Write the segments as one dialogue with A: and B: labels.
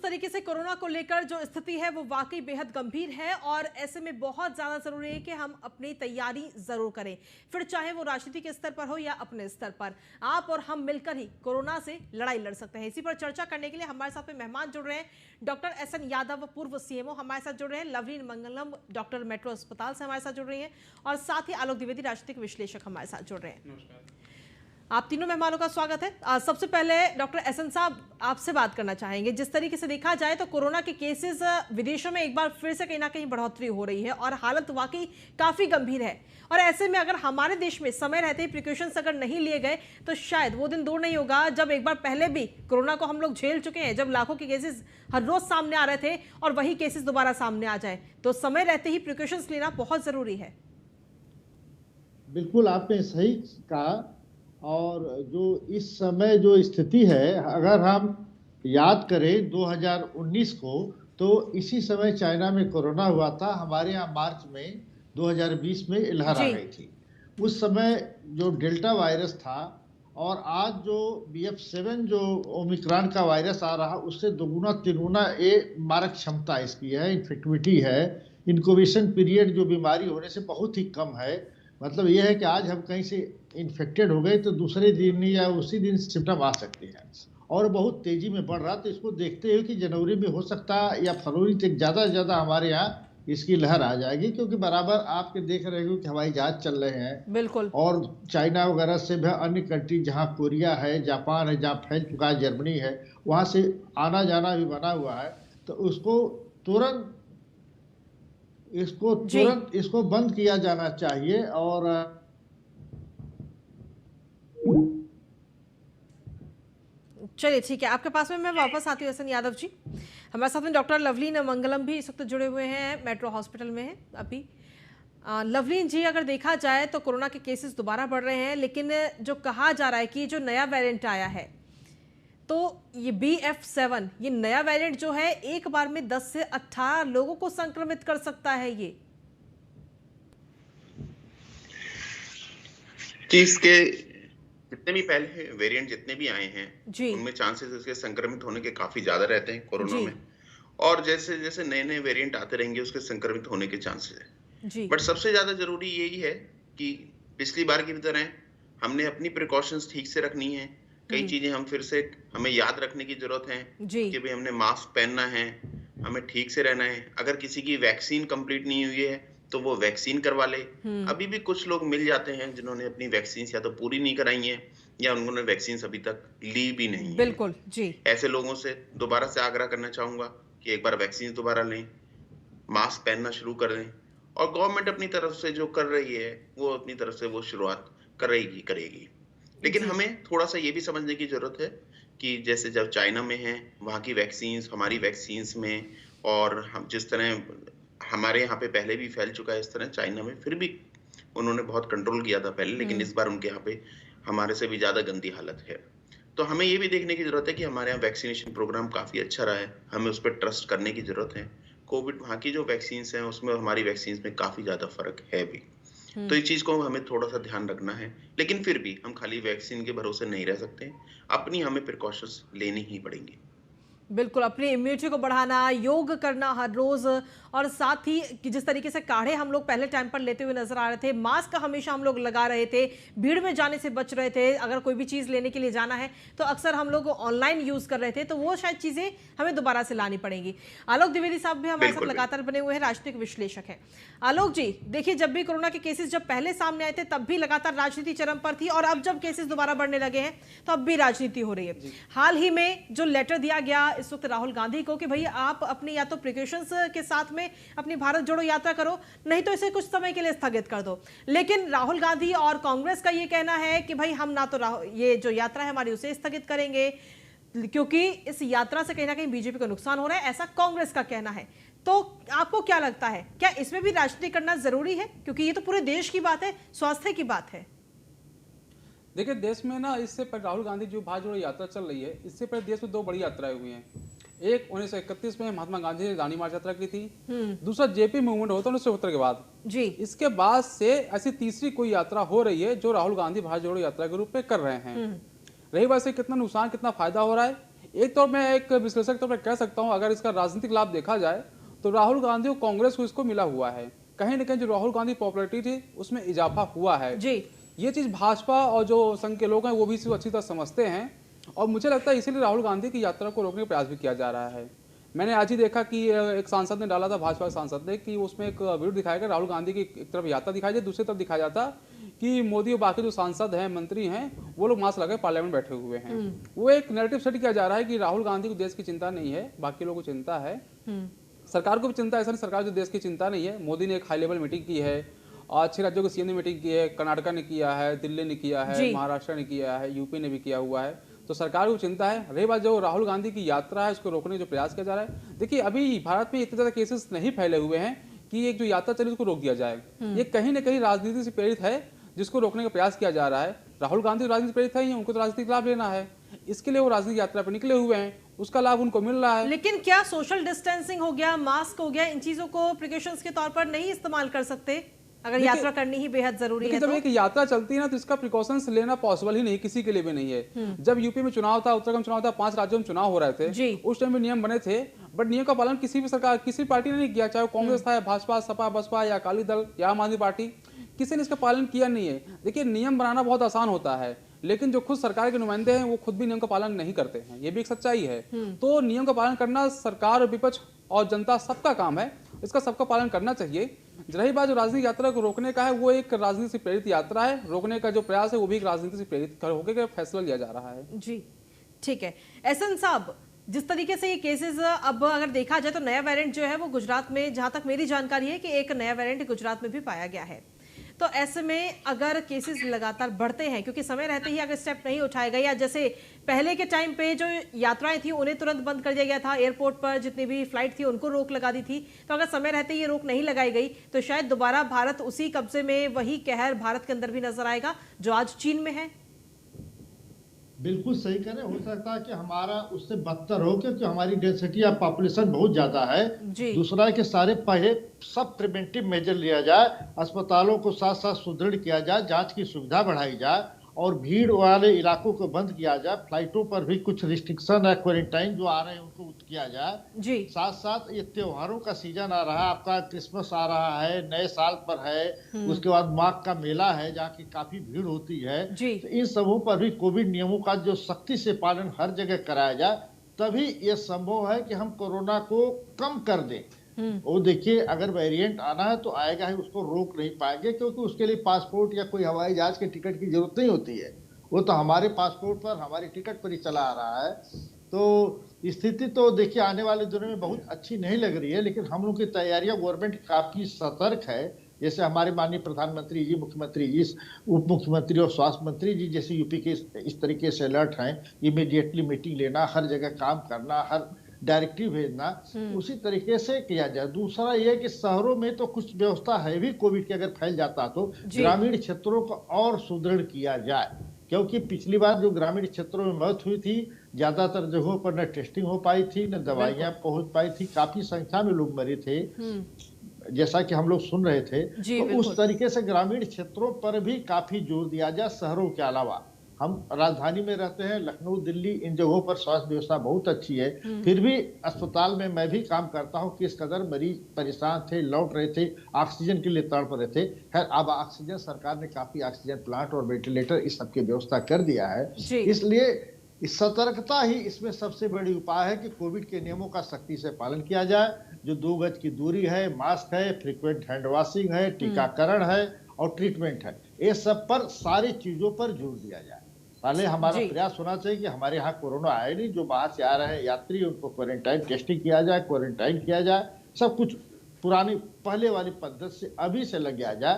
A: तरीके से कोरोना को लेकर जो स्थिति है वो वाकई बेहद गंभीर है और ऐसे में बहुत ज्यादा जरूरी है कि हम अपनी तैयारी जरूर करें, फिर चाहे वो राजनीति के स्तर पर हो या अपने स्तर पर। आप और हम मिलकर ही कोरोना से लड़ाई लड़ सकते हैं। इसी पर चर्चा करने के लिए हमारे साथ में मेहमान जुड़ रहे हैं। डॉक्टर एसएन यादव, पूर्व सीएमओ हमारे साथ जुड़ रहे हैं। लवलीन मंगलम डॉक्टर मेट्रो अस्पताल से हमारे साथ जुड़ रही हैं और साथ ही आलोक द्विवेदी, राजनीतिक विश्लेषक हमारे साथ जुड़ रहे हैं।
B: नमस्कार।
A: आप तीनों मेहमानों का स्वागत है। सबसे पहले डॉक्टर एसएन साहब आपसे बात करना चाहेंगे। जिस तरीके से देखा जाए तो कोरोना के केसेस विदेशों में एक बार फिर से कहीं ना कहीं बढ़ोतरी हो रही है और हालत वाकई काफी गंभीर है। और ऐसे में अगर हमारे देश में समय रहते ही प्रिकॉशंस अगर नहीं लिए गए तो शायद वो दिन दूर नहीं होगा जब एक बार पहले भी कोरोना को हम लोग झेल चुके हैं, जब लाखों के केसेस हर रोज सामने आ रहे थे और वही केसेस दोबारा सामने आ जाए। तो समय रहते ही प्रिकॉशंस लेना बहुत जरूरी है।
C: बिल्कुल आपने सही कहा। और जो इस समय जो स्थिति है, अगर हम याद करें 2019 को, तो इसी समय चाइना में कोरोना हुआ था। हमारे यहाँ मार्च में 2020 में लहर आ गई थी। उस समय जो डेल्टा वायरस था और आज जो BF7 जो ओमिक्रॉन का वायरस आ रहा, उससे दोगुना तिगुना ये मारक क्षमता इसकी है, इन्फेक्टिविटी है। इनक्यूबेशन पीरियड जो बीमारी होने से बहुत ही कम है। मतलब यह है कि आज हम कहीं से इन्फेक्टेड हो गए तो दूसरे दिन या उसी दिन सिम्टम आ सकते हैं और बहुत तेजी में बढ़ रहा। तो इसको देखते हुए कि जनवरी में हो सकता है या फरवरी तक ज़्यादा से ज़्यादा हमारे यहाँ इसकी लहर आ जाएगी, क्योंकि बराबर आपके देख रहे हो कि हवाई जहाज चल रहे हैं।
A: बिल्कुल।
C: और चाइना वगैरह से भी अन्य कंट्री, जहाँ कोरिया है, जापान है, जहाँ फैल चुका है, जर्मनी है, वहाँ से आना जाना भी बना हुआ है। तो उसको तुरंत इसको बंद किया जाना चाहिए। और
A: चलिए ठीक है, आपके पास में मैं वापस आती हूँ एसएन यादव जी। हमारे साथ में डॉक्टर लवलीन मंगलम भी इस वक्त जुड़े हुए हैं, मेट्रो हॉस्पिटल में है अभी। लवलीन जी, अगर देखा जाए तो कोरोना के केसेस दोबारा बढ़ रहे हैं, लेकिन जो कहा जा रहा है कि जो नया वेरिएंट आया है, तो ये BF7, ये नया वेरिएंट जो है एक बार में 10 से 18 लोगों को संक्रमित कर सकता है। ये
B: इसके जितने भी पहले वेरिएंट जितने भी आए हैं
A: जी,
B: उनमें चांसेस इसके संक्रमित होने के काफी ज्यादा रहते हैं कोरोना
A: जी,
B: में। और जैसे जैसे नए नए वेरिएंट आते रहेंगे उसके संक्रमित होने के चांसेस है।
A: जी,
B: बट सबसे ज्यादा जरूरी यही है कि पिछली बार की तरह हमने अपनी प्रिकॉशंस ठीक से रखनी है। कई चीजें हम फिर से हमें याद रखने की जरूरत है कि भाई हमने मास्क पहनना है, हमें ठीक से रहना है। अगर किसी की वैक्सीन कंप्लीट नहीं हुई है तो वो वैक्सीन करवा ले। अभी भी कुछ लोग मिल जाते हैं जिन्होंने अपनी वैक्सीन या तो पूरी नहीं कराई है या उन्होंने वैक्सीन अभी तक ली भी नहीं है।
A: बिल्कुल जी।
B: ऐसे लोगों से दोबारा से आग्रह करना चाहूंगा कि एक बार वैक्सीन दोबारा लें, मास्क पहनना शुरू कर दें। और गवर्नमेंट अपनी तरफ से जो कर रही है वो अपनी तरफ से वो शुरुआत करेगी। लेकिन हमें थोड़ा सा ये भी समझने की जरूरत है कि जैसे जब चाइना में है वहाँ की वैक्सीन हमारी वैक्सीन में, और हम जिस तरह हमारे यहाँ पे पहले भी फैल चुका है, इस तरह चाइना में फिर भी उन्होंने बहुत कंट्रोल किया था पहले, लेकिन इस बार उनके यहाँ पे हमारे से भी ज्यादा गंदी हालत है। तो हमें ये भी देखने की जरूरत है कि हमारे यहाँ वैक्सीनेशन प्रोग्राम काफी अच्छा रहा है, हमें उस पर ट्रस्ट करने की जरूरत है। कोविड वहाँ की जो वैक्सीन है उसमें हमारी वैक्सीन में काफी ज्यादा फर्क है भी। तो इस चीज को हमें थोड़ा सा ध्यान रखना है। लेकिन फिर भी हम खाली वैक्सीन के भरोसे नहीं रह सकते, अपनी हमें प्रिकॉशंस लेनी ही पड़ेंगी।
A: बिल्कुल, अपनी इम्यूनिटी को बढ़ाना, योग करना हर रोज, और साथ ही कि जिस तरीके से काढ़े हम लोग पहले टाइम पर लेते हुए नजर आ रहे थे, मास्क हमेशा हम लोग लगा रहे थे, भीड़ में जाने से बच रहे थे। अगर कोई भी चीज़ लेने के लिए जाना है तो अक्सर हम लोग ऑनलाइन यूज़ कर रहे थे, तो वो शायद चीज़ें हमें दोबारा से लानी पड़ेंगी। आलोक द्विवेदी साहब भी हमारे साथ लगातार बने हुए हैं, राजनीतिक विश्लेषक हैं। आलोक जी, देखिए, जब भी कोरोना के केसेस जब पहले सामने आए थे तब भी लगातार राजनीति चरम पर थी, और अब जब केसेस दोबारा बढ़ने लगे हैं तो अब भी राजनीति हो रही है। हाल ही में जो लेटर दिया गया इस वक्त राहुल गांधी को कि भाई आप अपनी या तो प्रिकॉशंस के साथ में अपनी भारत जोड़ो यात्रा करो, नहीं तो इसे कुछ समय के लिए स्थगित कर दो। लेकिन राहुल गांधी और कांग्रेस का ये कहना है कि भाई हम ना तो ये जो यात्रा है हमारी उसे स्थगित करेंगे, क्योंकि इस यात्रा से कहीं ना कहीं बीजेपी को नुकसान हो रहा है, ऐसा कांग्रेस का कहना है। तो आपको क्या लगता है, क्या इसमें भी राजनीति करना जरूरी है, क्योंकि ये तो पूरे देश की बात है, स्वास्थ्य की बात है।
D: देखिए, देश में ना इससे पहले राहुल गांधी जो भारत जोड़ो यात्रा चल रही है, इससे पहले देश में 2 बड़ी यात्राएं हुई हैं। एक 1931 में महात्मा गांधी ने दांडी मार्च यात्रा की थी, दूसरा JP मूवमेंट होता 1970 के बाद
A: जी।
D: इसके बाद से ऐसी तीसरी कोई यात्रा हो रही है जो राहुल गांधी भारत जोड़ो यात्रा के रूप में कर रहे हैं। रही बात से कितना नुकसान कितना फायदा हो रहा है, एक तो मैं एक विश्लेषक के तौर पर कह सकता हूं, अगर इसका राजनीतिक लाभ देखा जाए तो राहुल गांधी और कांग्रेस को इसको मिला हुआ है। कहीं ना कहीं जो राहुल गांधी पॉपुलैरिटी थी उसमें इजाफा हुआ है
A: जी।
D: ये चीज भाजपा और जो संघ के लोग हैं वो भी इसको अच्छी तरह समझते हैं, और मुझे लगता है इसीलिए राहुल गांधी की यात्रा को रोकने का प्रयास भी किया जा रहा है। मैंने आज ही देखा कि एक सांसद ने डाला था, भाजपा सांसद ने, कि उसमें एक वीडियो दिखाया गया, राहुल गांधी की एक तरफ यात्रा दिखाई जाए, दूसरी तरफ दिखाया जाता कि मोदी और बाकी जो सांसद हैं, मंत्री हैं, वो लोग मास्क लगा पार्लियामेंट बैठे हुए हैं। वो एक नैरेटिव सेट किया जा रहा है कि राहुल गांधी को देश की चिंता नहीं है, बाकी लोगों को चिंता है, सरकार को भी चिंता है। ऐसा नहीं सरकार को देश की चिंता नहीं है। मोदी ने एक हाई लेवल मीटिंग की है, 6 राज्यों के सीएम ने मीटिंग की है, कर्नाटका ने किया है, दिल्ली ने किया है, महाराष्ट्र ने किया है, यूपी ने भी किया हुआ है, तो सरकार को चिंता है। रही बात जो राहुल गांधी की यात्रा है उसको रोकने का जो प्रयास किया जा रहा है, देखिए अभी भारत में इतने ज्यादा केसेस नहीं फैले हुए हैं कि एक जो यात्रा चली उसको रोक दिया जाए। ये कहीं ना कहीं राजनीति से प्रेरित है जिसको रोकने का प्रयास किया जा रहा है। राहुल गांधी राजनीति प्रेरित है, उनको तो राजनीतिक लाभ लेना है, इसके लिए वो राजनीतिक यात्रा पर निकले हुए हैं, उसका लाभ उनको मिल रहा है।
A: लेकिन क्या सोशल डिस्टेंसिंग हो गया, मास्क हो गया, इन चीजों को प्रिकॉशंस के तौर पर नहीं इस्तेमाल कर सकते अगर यात्रा करनी ही बेहद जरूरी है?
D: जब एक यात्रा चलती है ना तो इसका प्रिकॉशंस लेना पॉसिबल ही नहीं, किसी के लिए भी नहीं है। जब यूपी में चुनाव था, उत्तराखंड चुनाव था, 5 राज्यों में चुनाव हो रहे थे, उस टाइम में नियम बने थे, बट नियम का पालन किसी भी सरकार, किसी पार्टी ने नहीं किया, चाहे कांग्रेस था, भाजपा, सपा, बसपा या अकाली दल या आम आदमी पार्टी, किसी ने इसका पालन किया नहीं है। देखिए नियम बनाना बहुत आसान होता है, लेकिन जो खुद सरकार के नुमाइंदे हैं वो खुद भी नियम का पालन नहीं करते हैं, ये भी एक सच्चाई है। तो नियम का पालन करना सरकार और विपक्ष और जनता सबका काम है, इसका सबका पालन करना चाहिए। रही बात जो राजनीतिक यात्रा को रोकने का है, वो एक राजनीति से प्रेरित यात्रा है, रोकने का जो प्रयास है वो भी एक राजनीति से प्रेरित होकर फैसला लिया जा रहा है।
A: जी ठीक है। एहसन साहब, जिस तरीके से ये केसेस अब अगर देखा जाए तो नया वेरिएंट जो है वो गुजरात में, जहां तक मेरी जानकारी है कि एक नया वेरिएंट गुजरात में भी पाया गया है, तो ऐसे में अगर केसेस लगातार बढ़ते हैं, क्योंकि समय रहते ही अगर स्टेप नहीं उठाया गया, या जैसे पहले के टाइम पे जो यात्राएं थी उन्हें तुरंत बंद कर दिया गया था, एयरपोर्ट पर जितनी भी फ्लाइट थी उनको रोक लगा दी थी, तो अगर समय रहते ये रोक नहीं लगाई गई तो शायद दोबारा भारत उसी कब्जे में, वही कहर भारत के अंदर भी नजर आएगा जो आज चीन में है।
C: बिल्कुल सही कह रहे हैं। हो सकता है कि हमारा उससे बदतर हो, क्योंकि हमारी डेंसिटी ऑफ पॉपुलेशन बहुत ज्यादा है। दूसरा कि सारे पहले सब प्रिवेंटिव मेजर लिया जाए, अस्पतालों को साथ साथ सुदृढ़ किया जाए, जांच की सुविधा बढ़ाई जाए और भीड़ वाले इलाकों को बंद किया जाए, फ्लाइटों पर भी कुछ रिस्ट्रिक्शन है, क्वारंटाइन जो आ रहे हैं उनको किया जाए जी। साथ साथ ये त्योहारों का सीजन आ रहा है, आपका क्रिसमस आ रहा है, नए साल पर है, उसके बाद माघ का मेला है जहाँ की काफी भीड़ होती है जी। तो इन सबों पर भी कोविड नियमों का जो सख्ती से पालन हर जगह कराया जाए, तभी ये संभव है कि हम कोरोना को कम कर दें। वो देखिए अगर वेरिएंट आना है तो आएगा ही, उसको रोक नहीं पाएंगे, क्योंकि उसके लिए पासपोर्ट या कोई हवाई जहाज के टिकट की जरूरत नहीं होती है, वो तो हमारे पासपोर्ट पर, हमारी टिकट पर ही चला आ रहा है। तो स्थिति तो देखिए आने वाले दिनों में बहुत अच्छी नहीं लग रही है, लेकिन हम लोग की तैयारियां, गवर्नमेंट काफी सतर्क है। जैसे हमारे माननीय प्रधानमंत्री जी, मुख्यमंत्री जी, उप मुख्यमंत्री और स्वास्थ्य मंत्री जी जैसे यूपी के इस तरीके से अलर्ट हैं, इमीडिएटली मीटिंग लेना, हर जगह काम करना, हर डायरेक्टिव भेजना, उसी तरीके से किया जाए। दूसरा यह कि शहरों में तो कुछ व्यवस्था है भी कोविड की, अगर फैल जाता तो ग्रामीण क्षेत्रों को और सुदृढ़ किया जाए, क्योंकि पिछली बार जो ग्रामीण क्षेत्रों में मौत हुई थी, ज्यादातर जगहों पर न टेस्टिंग हो पाई थी, न दवाइयां पहुंच पाई थी, काफी संख्या में लोग मरे थे जैसा कि हम लोग सुन रहे थे। तो उस तरीके से ग्रामीण क्षेत्रों पर भी काफी जोर दिया जाए। शहरों के अलावा हम राजधानी में रहते हैं, लखनऊ, दिल्ली, इन जगहों पर स्वास्थ्य व्यवस्था बहुत अच्छी है, फिर भी अस्पताल में मैं भी काम करता हूं, किस कदर मरीज परेशान थे, लौट रहे थे, ऑक्सीजन के लिए तड़प रहे थे। खैर अब ऑक्सीजन, सरकार ने काफी ऑक्सीजन प्लांट और वेंटिलेटर इस सब की व्यवस्था कर दिया है। इसलिए सतर्कता ही इसमें सबसे बड़ी उपाय है कि कोविड के नियमों का सख्ती से पालन किया जाए, जो 2 गज की दूरी है, मास्क है, फ्रीक्वेंट हैंड वॉशिंग है, टीकाकरण है और ट्रीटमेंट है, ये सब पर, सारी चीजों पर जोर दिया जाए। पहले हमारा प्रयास होना चाहिए कि हमारे यहाँ कोरोना आए नहीं, जो बाहर से आ रहे हैं यात्री उनको क्वारंटाइन टेस्टिंग किया जाए, क्वारंटाइन किया जाए, सब कुछ पुरानी पहले वाली पद्धति से अभी से लग जाए,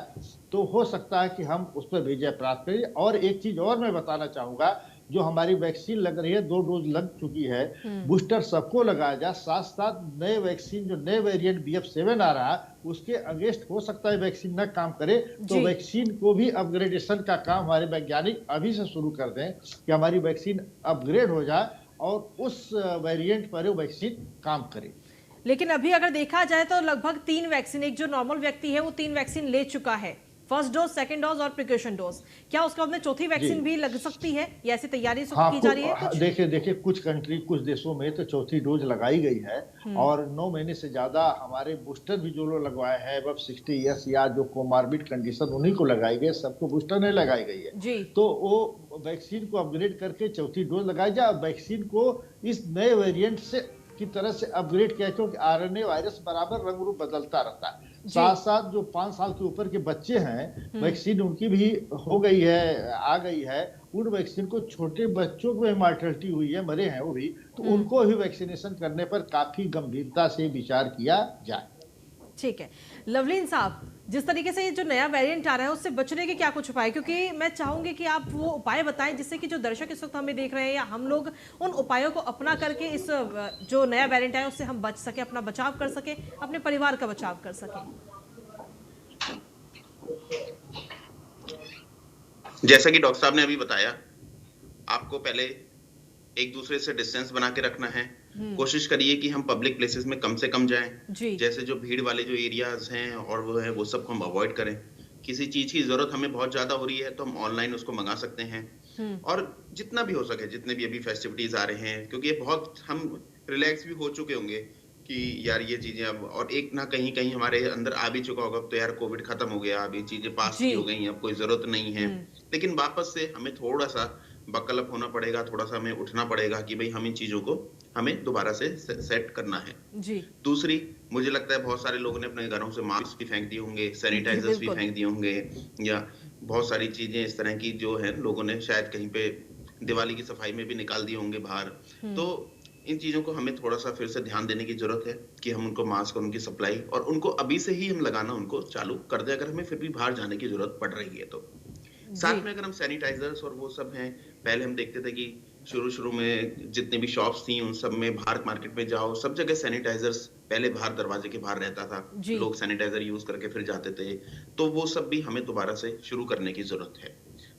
C: तो हो सकता है कि हम उस पर विजय प्राप्त करें। और एक चीज और मैं बताना चाहूंगा, जो हमारी वैक्सीन लग रही है, 2 डोज लग चुकी है, बूस्टर सबको लगाया जाए, साथ साथ नए वैक्सीन, जो नए वेरिएंट BF7 आ रहा है, उसके अगेंस्ट हो सकता है वैक्सीन न काम करे, तो वैक्सीन को भी अपग्रेडेशन का काम हमारे वैज्ञानिक अभी से शुरू कर दें कि हमारी वैक्सीन अपग्रेड हो जाए और उस वेरिएंट पर वैक्सीन काम करे।
A: लेकिन अभी अगर देखा जाए तो लगभग 3 वैक्सीन, एक जो नॉर्मल व्यक्ति है वो 3 वैक्सीन ले चुका है, फर्स्ट डोज, सेकंड डोज और प्रिकॉशन डोज। क्या उसके बाद में चौथी वैक्सीन भी लग सकती है या ऐसी तैयारी की जा रही है कुछ?
C: देखिए कुछ कंट्री, कुछ देशों में तो चौथी डोज लगाई गई है और 9 महीने से ज्यादा हमारे बूस्टर भी जो लोग लगवाए हैं अब 60 ईयर्स या जो कोमार्बिड कंडीशन उन्हीं को लगाई गई, सबको बूस्टर नहीं लगाई गई है
A: जी।
C: तो वो वैक्सीन को अपग्रेड करके चौथी डोज लगाई जाए। वैक्सीन को इस नए वेरिएंट से की तरह से अपग्रेड किया, क्योंकि आरएनए वायरस बराबर रंग रूप बदलता रहता है। साथ साथ जो 5 साल के ऊपर के बच्चे हैं, वैक्सीन उनकी भी हो गई है, आ गई है, उन वैक्सीन को छोटे बच्चों को मॉर्टेलिटी हुई है, मरे हैं वो भी, तो उनको भी वैक्सीनेशन करने पर काफी गंभीरता से विचार किया जाए।
A: ठीक है लवलीन साहब, जिस तरीके से ये जो नया वेरिएंट आ रहा है उससे बचने के क्या कुछ उपाय, क्योंकि मैं चाहूंगी कि आप वो उपाय बताएं जिससे कि जो दर्शक इस वक्त हमें देख रहे हैं या हम लोग उन उपायों को अपना करके इस जो नया वेरिएंट आया उससे हम बच सके, अपना बचाव कर सके, अपने परिवार का बचाव कर सके।
B: जैसा कि डॉक्टर साहब ने अभी बताया, आपको पहले एक दूसरे से डिस्टेंस बना के रखना है। कोशिश करिए कि हम पब्लिक प्लेसेस में कम से कम जाएं। जैसे जो भीड़ वाले जो एरियाज हैं और वो है, वो सब को हम अवॉइड करें। किसी चीज की जरूरत हमें बहुत ज्यादा हो रही है तो हम ऑनलाइन उसको मंगा सकते हैं। और जितना भी हो सके, जितने भी अभी फेस्टिविटीज आ रहे हैं, क्योंकि ये बहुत हम रिलैक्स भी हो चुके होंगे कि यार ये चीजें अब, और एक ना कहीं कहीं हमारे अंदर आ भी चुका होगा तो यार कोविड खत्म हो गया, अब ये चीजें पास की हो गई, अब कोई जरूरत नहीं है। लेकिन वापस से हमें थोड़ा सा बकल अप होना पड़ेगा, थोड़ा सा हमें उठना पड़ेगा कि भाई हम इन चीजों को हमें दोबारा से सेट करना है जी। दूसरी, मुझे लगता है बहुत सारे लोगों ने अपने घरों से मास्क भी फेंक दिए होंगे, सैनिटाइजर्स भी फेंक दिए होंगे, या बहुत सारी चीजें इस तरह की जो है लोगों ने शायद कहीं पे दिवाली की सफाई में भी निकाल दिए होंगे बाहर। तो इन चीजों को हमें थोड़ा सा फिर से ध्यान देने की जरूरत है कि हम उनको मास्क और उनकी सप्लाई और उनको अभी से ही हम लगाना उनको चालू कर दे, अगर हमें फिर भी बाहर जाने की जरूरत पड़ रही है तो। साथ में अगर हम सैनिटाइजर्स और वो सब हैं, पहले हम देखते थे कि शुरू में जितने भी शॉप्स थी उन सब में, बाहर मार्केट में जाओ सब जगह सैनिटाइजर्स पहले बाहर दरवाजे के बाहर रहता था, लोग सैनिटाइजर यूज करके फिर जाते थे। तो वो सब भी हमें दोबारा से शुरू करने की जरूरत है।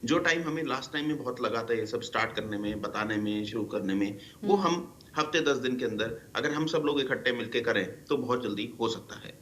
B: जो टाइम हमें लास्ट टाइम में बहुत लगा था ये सब स्टार्ट करने में, बताने में, शुरू करने में, वो हम हफ्ते 10 दिन के अंदर अगर हम सब लोग इकट्ठे मिलकर करें तो बहुत जल्दी हो सकता है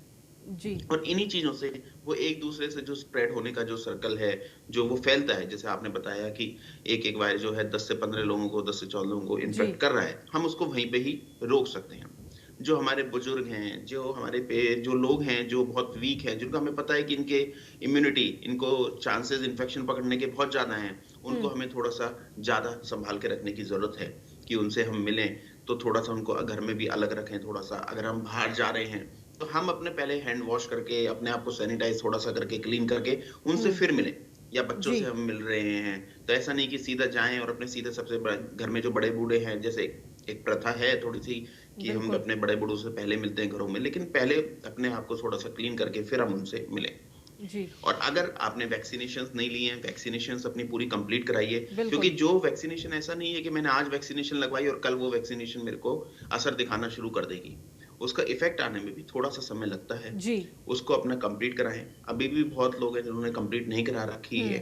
B: जी। और इन्हीं चीजों से वो एक दूसरे से जो स्प्रेड होने का जो सर्कल है, जो वो फैलता है, जैसे आपने बताया कि एक वायरस जो है 10 से 15 लोगों को, 10 से 14 लोगों को इन्फेक्ट कर रहा है, हम उसको वहीं पे ही रोक सकते हैं। जो हमारे बुजुर्ग हैं, जो हमारे जो लोग हैं जो बहुत वीक हैं, जिनको हमें पता है कि इनके इम्यूनिटी, इनको चांसेस इन्फेक्शन पकड़ने के बहुत ज्यादा हैं, उनको हमें थोड़ा सा ज्यादा संभाल के रखने की जरूरत है कि उनसे हम मिलें तो थोड़ा सा उनको घर में भी अलग रखें। थोड़ा सा अगर हम बाहर जा रहे हैं तो हम अपने पहले हैंड वॉश करके, अपने आप को सैनिटाइज थोड़ा सा करके, क्लीन करके उनसे फिर मिलें, या बच्चों से हम मिल रहे हैं तो ऐसा नहीं कि सीधा जाएं और अपने सीधे सबसे घर में जो बड़े बूढ़े हैं, जैसे एक प्रथा है थोड़ी सी कि हम अपने बड़े बूढ़ों से पहले मिलते हैं घरों में, लेकिन पहले अपने आप को थोड़ा सा क्लीन करके फिर हम उनसे मिलें जी। और अगर आपने वैक्सीनेशंस नहीं लिए हैं, वैक्सीनेशंस अपनी पूरी कंप्लीट कराइए, क्योंकि जो वैक्सीनेशन ऐसा नहीं है कि मैंने आज वैक्सीनेशन लगवाई और कल वो वैक्सीनेशन मेरे को असर दिखाना शुरू कर देगी। उसका इफेक्ट आने में भी थोड़ा सा समय लगता है जी। उसको अपना कंप्लीट कराएं। अभी भी बहुत लोग हैं जिन्होंने कंप्लीट नहीं करा रखी है,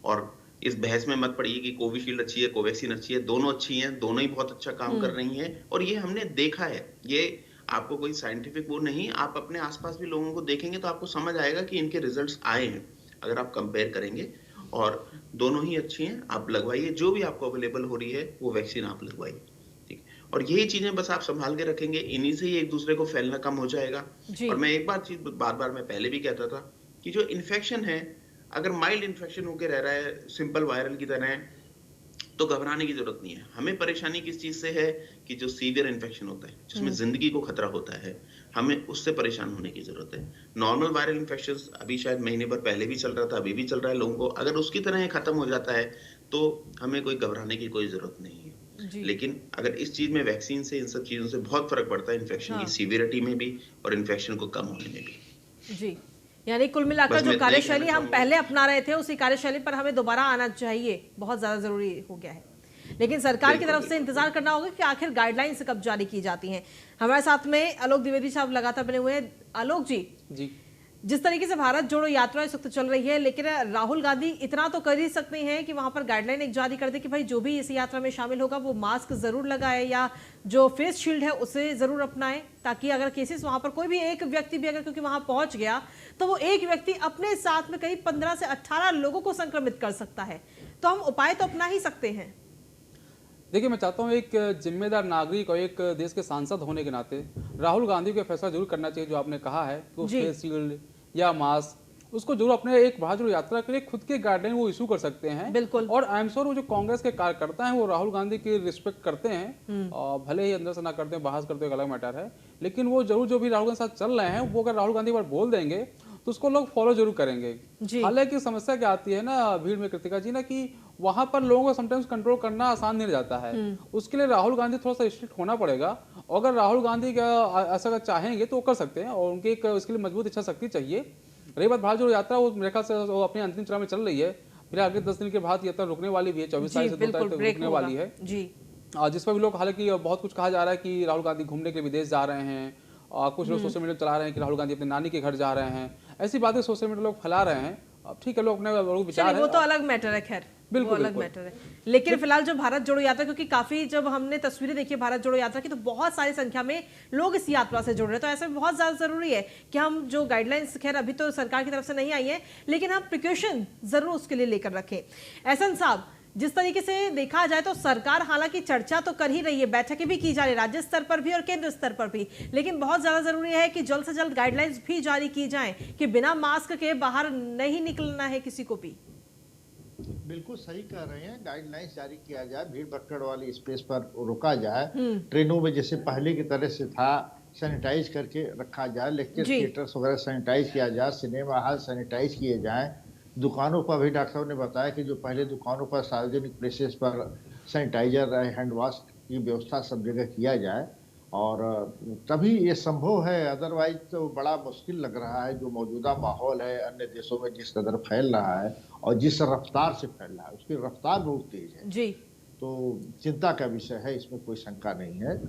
B: और इस बहस में मत पड़िए कि कोविशील्ड अच्छी है, कोवैक्सीन अच्छी है, दोनों अच्छी हैं, दोनों ही बहुत अच्छा काम कर रही हैं, और ये हमने देखा है। ये आपको कोई साइंटिफिक वो नहीं, आप अपने आसपास भी लोगों को देखेंगे तो आपको समझ आएगा कि इनके रिजल्ट्स आए हैं। अगर आप कंपेयर करेंगे, और दोनों ही अच्छी हैं, आप लगवाइए, जो भी आपको अवेलेबल हो रही है वो वैक्सीन आप लगवाइए, ठीक। और यही चीजें बस आप संभाल के रखेंगे, इन्हीं से ही एक दूसरे को फैलना कम हो जाएगा। और मैं एक चीज बार मैं पहले भी कहता था कि जो इन्फेक्शन है, अगर माइल्ड इन्फेक्शन होकर रह रहा है, सिंपल वायरल की तरह, तो घबराने की जरूरत नहीं है। हमें परेशानी किस चीज से है कि जो सीवियर इन्फेक्शन होता है, जिसमें जिंदगी को खतरा होता है, हमें उससे परेशान होने की जरूरत है। नॉर्मल वायरल इन्फेक्शंस अभी शायद महीने भर पहले भी चल रहा था, अभी भी चल रहा है लोगों को, अगर उसकी तरह खत्म हो जाता है तो हमें कोई घबराने की कोई जरूरत नहीं है। लेकिन अगर इस चीज में वैक्सीन से, इन सब चीजों से बहुत फर्क पड़ता है, इन्फेक्शन की सीवियरिटी में भी और इन्फेक्शन को कम होने में भी
A: जी। यानी कुल मिलाकर जो कार्यशैली हम पहले अपना रहे थे उसी कार्यशैली पर हमें दोबारा आना चाहिए, बहुत ज्यादा जरूरी हो गया है। लेकिन सरकार की तरफ से इंतजार करना होगा कि आखिर गाइडलाइंस कब जारी की जाती हैं। हमारे साथ में आलोक द्विवेदी साहब लगातार बने हुए हैं। आलोक जी, जिस तरीके से भारत जोड़ो यात्रा इस वक्त चल रही है, लेकिन राहुल गांधी इतना तो कर ही सकते हैं कि वहां पर गाइडलाइन एक जारी कर दे कि भाई जो भी इस यात्रा में शामिल होगा वो मास्क जरूर लगाए या जो फेस शील्ड है उसे जरूर अपनाए, ताकि अगर केसेस वहां पर कोई भी एक व्यक्ति भी अगर क्योंकि वहां पहुंच गया तो वो एक व्यक्ति अपने साथ में करीब 15 से 18 लोगों को संक्रमित कर सकता है। तो हम उपाय तो अपना ही सकते हैं।
D: देखिए, मैं चाहता हूँ एक जिम्मेदार नागरिक और एक देश के सांसद होने के नाते राहुल गांधी को फैसला जरूर करना चाहिए, जो आपने कहा है कि फेस शील्ड या मास्क उसको जरूर अपने एक भारत जोड़ो यात्रा के लिए खुद के गाइडलाइन वो इशू कर सकते हैं।
A: बिल्कुल।
D: और आई एम श्योर वो जो कांग्रेस के कार्यकर्ता हैं वो राहुल गांधी की रिस्पेक्ट करते हैं, और भले ही अंदर से ना करते हैं, बाहर करते हैं, एक अलग मैटर है, लेकिन वो जरूर जो भी राहुल गांधी के साथ चल रहे हैं वो अगर राहुल गांधी एक बार बोल देंगे तो उसको लोग फॉलो जरूर करेंगे। हालांकि समस्या क्या आती है ना भीड़ में कृतिका जी ना, कि वहां पर लोगों को समटाइम्स कंट्रोल करना आसान नहीं जाता है। उसके लिए राहुल गांधी थोड़ा सा स्ट्रिक्ट होना पड़ेगा। अगर राहुल गांधी ऐसा अगर चाहेंगे तो वो कर सकते हैं, और उनकी एक इसके लिए मजबूत इच्छा शक्ति चाहिए। रही बात भारत जोड़ो यात्रा, वो मेरे ख्याल से वो अपने अंतिम चरण में चल रही है। फिर आगे 10 दिन के बाद यात्रा रुकने वाली भी है, 24 तारीख से 2 तारीख तक रुकने वाली है जी। जिस पर भी लोग, हालांकि बहुत कुछ कहा जा रहा है कि राहुल गांधी घूमने के लिए विदेश जा रहे हैं, और कुछ लोग सोशल मीडिया चला रहे हैं कि राहुल गांधी अपने नानी के घर जा रहे हैं। ऐसी बातें सोशल मीडिया लोग फैला रहे हैं। अब ठीक है, लोग अपने विचार है,
A: वो तो अलग मैटर है, खैर बिल्कुल अलग मैटर है। लेकिन फिलहाल जो भारत जोड़ो यात्रा, क्योंकि काफी जब हमने तस्वीरें देखी भारत जोड़ो यात्रा की तो बहुत सारी संख्या में लोग इस यात्रा से जुड़ रहे हैं, तो ऐसे में बहुत ज्यादा जरूरी है कि हम जो गाइडलाइंस, खैर अभी तो सरकार की तरफ से नहीं आई है, लेकिन हम प्रिकॉशन जरूर उसके लिए लेकर रखें। एहसन साहब, जिस तरीके से देखा जाए तो सरकार हालांकि चर्चा तो कर ही रही है, बैठकें भी की जा रही है राज्य स्तर पर भी और केंद्र स्तर पर भी, लेकिन बहुत ज्यादा जरूरी है कि जल्द से जल्द गाइडलाइंस भी जारी की जाएं कि बिना मास्क के बाहर नहीं निकलना है किसी को भी।
C: बिल्कुल सही कह रहे हैं, गाइडलाइंस जारी किया जाए, भीड़ भक्कड़ वाली स्पेस पर रोका जाए, ट्रेनों में जैसे पहले की तरह से था सैनिटाइज करके रखा जाए, लेक्चर थिएटर्स वगैरह सैनिटाइज किया जाए, सिनेमा हॉल सैनिटाइज किए जाए, दुकानों पर भी डॉक्टर साहब ने बताया कि जो पहले दुकानों पर सार्वजनिक प्लेसेस पर सैनिटाइजर हैंड वॉश की व्यवस्था सब जगह किया जाए, और तभी ये संभव है। अदरवाइज तो बड़ा मुश्किल लग रहा है, जो मौजूदा माहौल है अन्य देशों में जिस कदर फैल रहा है और जिस रफ्तार से फैल रहा है, उसकी रफ्तार बहुत तेज है जी। तो चिंता का विषय है, इसमें कोई शंका नहीं है।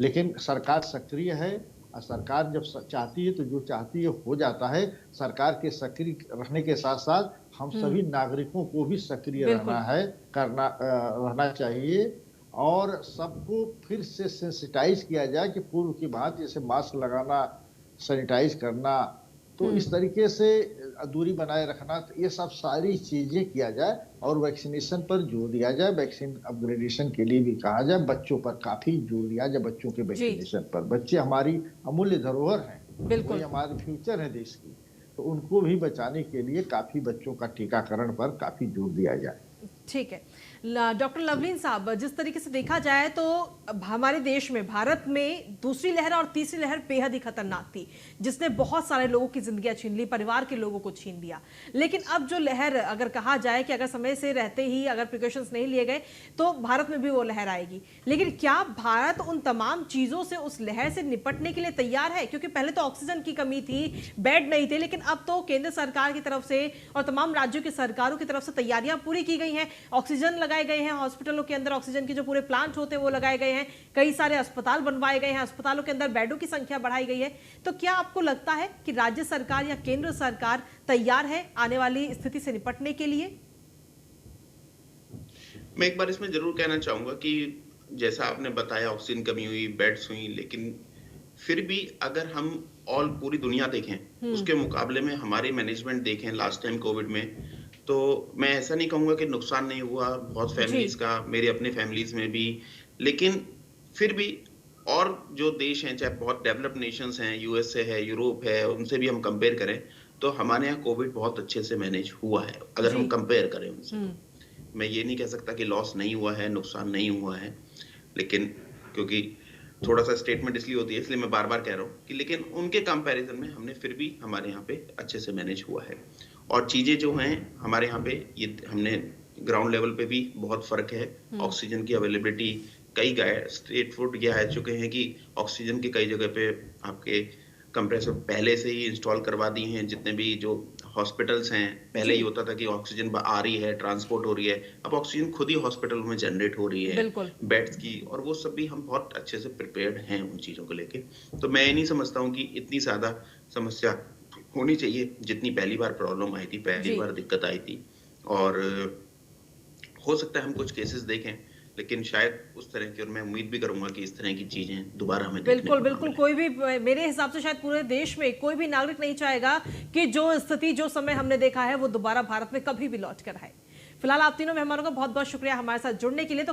C: लेकिन सरकार सक्रिय है, और सरकार जब चाहती है तो जो चाहती है हो जाता है। सरकार के सक्रिय रहने के साथ साथ हम सभी नागरिकों को भी सक्रिय रहना चाहिए, और सबको फिर से सेंसिटाइज किया जाए कि पूर्व की बात, जैसे मास्क लगाना, सैनिटाइज करना, तो इस तरीके से दूरी बनाए रखना, तो ये सब सारी चीजें किया जाए, और वैक्सीनेशन पर जोर दिया जाए, वैक्सीन अपग्रेडेशन के लिए भी कहा जाए, बच्चों पर काफी जोर दिया जाए, बच्चों के वैक्सीनेशन पर। बच्चे हमारी अमूल्य धरोहर हैं, बिल्कुल हमारे फ्यूचर है देश की, तो उनको भी बचाने के लिए काफी बच्चों का टीकाकरण पर काफी जोर दिया जाए।
A: ठीक है डॉक्टर लवलीन साहब, जिस तरीके से देखा जाए तो हमारे देश में, भारत में दूसरी लहर और तीसरी लहर बेहद ही खतरनाक थी, जिसने बहुत सारे लोगों की जिंदगियां छीन ली, परिवार के लोगों को छीन लिया। लेकिन अब जो लहर, अगर कहा जाए कि अगर समय से रहते ही अगर प्रिकॉशंस नहीं लिए गए तो भारत में भी वो लहर आएगी, लेकिन क्या भारत उन तमाम चीजों से, उस लहर से निपटने के लिए तैयार है? क्योंकि पहले तो ऑक्सीजन की कमी थी, बेड नहीं थे, लेकिन अब तो केंद्र सरकार की तरफ से और तमाम राज्यों की सरकारों की तरफ से तैयारियां पूरी की गई हैं, ऑक्सीजन लगाए गए हैं, हॉस्पिटलों के अंदर ऑक्सीजन के जो पूरे प्लांट होते हैं वो लगाए गए हैं, कई सारे अस्पताल बनवाए गए हैं, अस्पतालों के अंदर बेडों की संख्या बढ़ाई गई है। तो क्या आपको लगता है कि राज्य सरकार या केंद्र सरकार तैयार है आने वाली स्थिति से निपटने के लिए?
B: मैं एक बार इसमें जरूर कहना चाहूंगा कि जैसा आपने बताया, ऑक्सीजन कमी हुई, बेड्स हुई, लेकिन फिर भी अगर हम पूरी दुनिया देखें, उसके मुकाबले में हमारी मैनेजमेंट देखें लास्ट टाइम कोविड में, तो मैं ऐसा नहीं कहूंगा कि नुकसान नहीं हुआ बहुत फैमिलीज का, मेरे अपने फैमिलीज में भी, लेकिन फिर भी और जो देश हैं, चाहे बहुत डेवलप्ड नेशंस हैं, यूएसए है, यूरोप है, उनसे भी हम कंपेयर करें तो हमारे यहाँ कोविड बहुत अच्छे से मैनेज हुआ है। अगर हम कंपेयर करें उनसे, तो मैं ये नहीं कह सकता कि लॉस नहीं हुआ है, नुकसान नहीं हुआ है, लेकिन क्योंकि थोड़ा सा स्टेटमेंट इसलिए होती है, इसलिए मैं बार बार कह रहा हूँ कि लेकिन उनके कंपैरिजन में हमने फिर भी हमारे यहाँ पे अच्छे से मैनेज हुआ है। और चीजें जो हैं हमारे यहाँ पे, ये हमने ग्राउंड लेवल पे भी बहुत फर्क है। ऑक्सीजन की अवेलेबिलिटी, कई स्टेट फूड ये आ चुके हैं कि ऑक्सीजन की कई जगह पे आपके कंप्रेसर पहले से ही इंस्टॉल करवा दिए हैं। जितने भी जो हॉस्पिटल्स हैं, पहले ही होता था कि ऑक्सीजन आ रही है, ट्रांसपोर्ट हो रही है, अब ऑक्सीजन खुद ही हॉस्पिटल में जनरेट हो रही है, बेड्स की, और वो सब भी हम बहुत अच्छे से प्रिपेयर्ड हैं उन चीजों को लेके। तो मैं ये नहीं समझता हूँ कि इतनी ज्यादा समस्या होनी चाहिए, जितनी पहली बार प्रॉब्लम आई थी, पहली
A: जी।
B: बार दिक्कत आई थी। और हो सकता है हम कुछ केसेस देखें, लेकिन शायद उस तरह की, और मैं उम्मीद भी करूँगा कि इस तरह की चीज़ें दोबारा हमें देखने
A: बिल्कुल
B: को ना
A: बिल्कुल,
B: मिलें।
A: कोई भी मेरे हिसाब से शायद पूरे देश में कोई भी नागरिक नहीं चाहेगा कि जो स्थिति, जो समय हमने देखा है वो दोबारा भारत में कभी भी लौट कर आए। फिलहाल आप तीनों मेहमानों का बहुत बहुत शुक्रिया हमारे साथ जुड़ने के लिए। तो